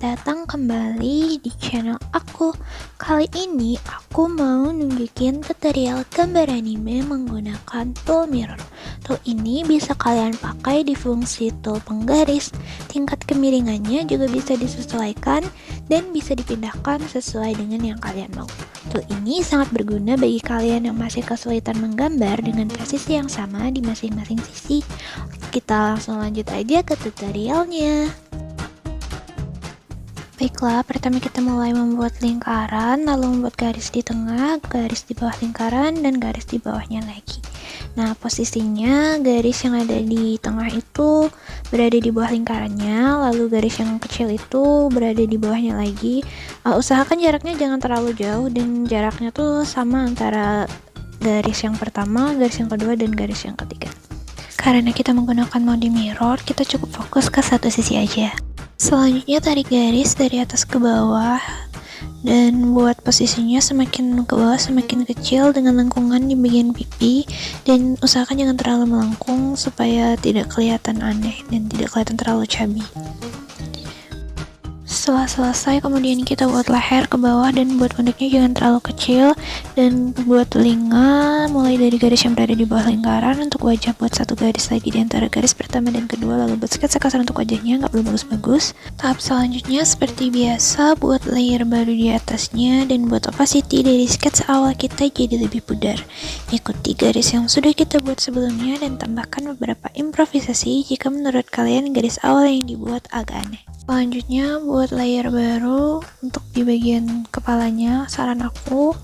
Selamat datang kembali di channel aku. Kali ini aku mau nunjukin tutorial gambar anime menggunakan tool mirror. Tool ini bisa kalian pakai di fungsi tool penggaris. Tingkat kemiringannya juga bisa disesuaikan dan bisa dipindahkan sesuai dengan yang kalian mau. Tool ini sangat berguna bagi kalian yang masih kesulitan menggambar dengan presisi yang sama di masing-masing sisi. Kita langsung lanjut aja ke tutorialnya. Baiklah, pertama kita mulai membuat lingkaran, lalu membuat garis di tengah, garis di bawah lingkaran, dan garis di bawahnya lagi. Nah, posisinya garis yang ada di tengah itu berada di bawah lingkarannya, lalu garis yang kecil itu berada di bawahnya lagi. Usahakan jaraknya jangan terlalu jauh, dan jaraknya tuh sama antara garis yang pertama, garis yang kedua, dan garis yang ketiga. Karena kita menggunakan mode mirror, kita cukup fokus ke satu sisi aja. Selanjutnya tarik garis dari atas ke bawah dan buat posisinya semakin ke bawah semakin kecil dengan lengkungan di bagian pipi, dan usahakan jangan terlalu melengkung supaya tidak kelihatan aneh dan tidak kelihatan terlalu chubby. Setelah selesai, kemudian kita buat leher ke bawah dan buat pendeknya jangan terlalu kecil, dan buat telinga mulai dari garis yang berada di bawah lingkaran. Untuk wajah buat satu garis lagi di antara garis pertama dan kedua, lalu buat sketsa kasar untuk wajahnya, nggak perlu bagus-bagus. Tahap selanjutnya seperti biasa, buat layer baru di atasnya dan buat opacity dari sketsa awal kita jadi lebih pudar. Ikuti garis yang sudah kita buat sebelumnya dan tambahkan beberapa improvisasi jika menurut kalian garis awal yang dibuat agak aneh. Selanjutnya buat layer baru untuk di bagian kepalanya. Saran aku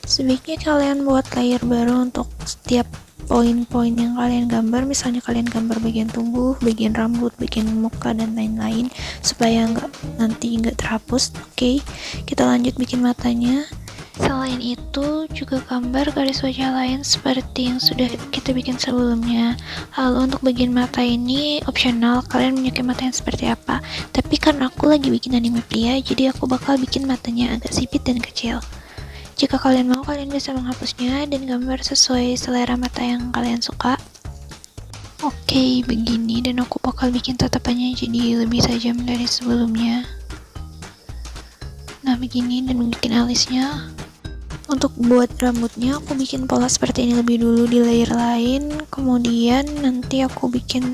sebaiknya kalian buat layer baru untuk setiap poin-poin yang kalian gambar. Misalnya kalian gambar bagian tubuh, bagian rambut, bagian muka, dan lain-lain, supaya nanti nggak terhapus. Oke, kita lanjut bikin matanya. Selain itu, juga gambar garis wajah lain seperti yang sudah kita bikin sebelumnya. Lalu untuk bagian mata ini opsional, kalian menyukai mata yang seperti apa. Tapi karena aku lagi bikin anime pria, jadi aku bakal bikin matanya agak sipit dan kecil. Jika kalian mau, kalian bisa menghapusnya dan gambar sesuai selera mata yang kalian suka. Oke, begini, dan aku bakal bikin tatapannya jadi lebih tajam dari sebelumnya. Nah, begini, dan bikin alisnya. Untuk buat rambutnya, aku bikin pola seperti ini lebih dulu di layer lain, kemudian nanti aku bikin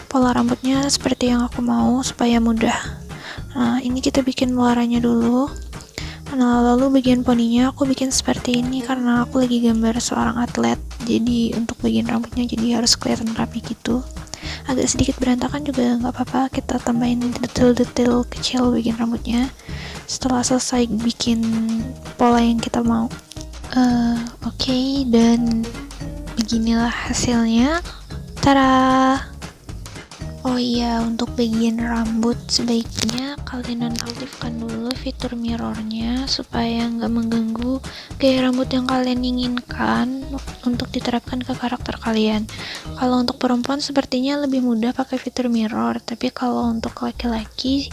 pola rambutnya seperti yang aku mau supaya mudah. Nah, ini kita bikin muaranya dulu. Nah, lalu bagian poninya aku bikin seperti ini karena aku lagi gambar seorang atlet, jadi untuk bagian rambutnya jadi harus kelihatan rapi gitu. Agak sedikit berantakan juga nggak apa-apa, kita tambahin detail-detail kecil bagian rambutnya setelah selesai bikin pola yang kita mau. Oke, dan beginilah hasilnya. Tara. Oh iya, untuk bagian rambut sebaiknya kalian nonaktifkan dulu fitur mirrornya supaya nggak mengganggu gaya rambut yang kalian inginkan untuk diterapkan ke karakter kalian. Kalau untuk perempuan sepertinya lebih mudah pakai fitur mirror, tapi kalau untuk laki-laki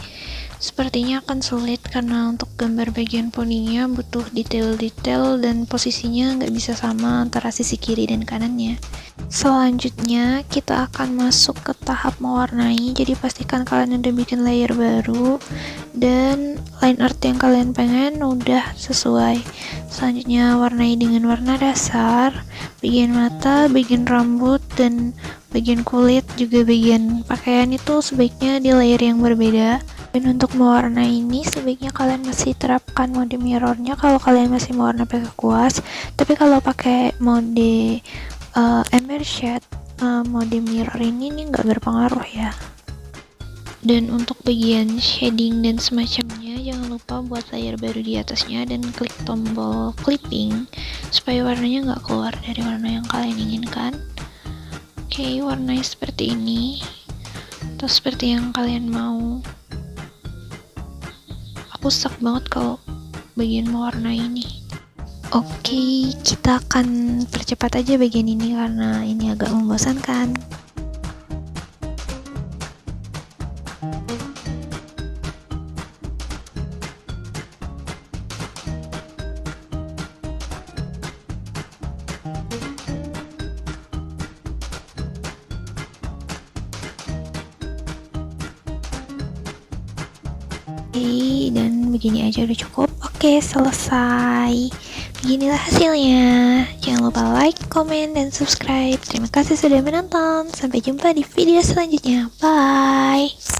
sepertinya akan sulit karena untuk gambar bagian poninya butuh detail-detail dan posisinya nggak bisa sama antara sisi kiri dan kanannya. Selanjutnya kita akan masuk ke tahap mewarnai, jadi pastikan kalian udah bikin layer baru dan line art yang kalian pengen udah sesuai. Selanjutnya warnai dengan warna dasar bagian mata, bagian rambut, dan bagian kulit, juga bagian pakaian itu sebaiknya di layer yang berbeda. Dan untuk mewarnai ini sebaiknya kalian masih terapkan mode mirrornya kalau kalian masih mewarna pakai kuas, tapi kalau pakai mode Ember Shade, mode mirror ini nggak berpengaruh ya. Dan untuk bagian shading dan semacamnya, jangan lupa buat layer baru di atasnya dan klik tombol clipping supaya warnanya nggak keluar dari warna yang kalian inginkan. Oke, warnanya seperti ini atau seperti yang kalian mau. Aku stuck banget kalau bagian mewarnai ini. Oke, kita akan percepat aja bagian ini karena ini agak membosankan. dan begini aja udah cukup. Oke, selesai. Beginilah hasilnya. Jangan lupa like, komen, dan subscribe. Terima kasih sudah menonton. Sampai jumpa di video selanjutnya. Bye.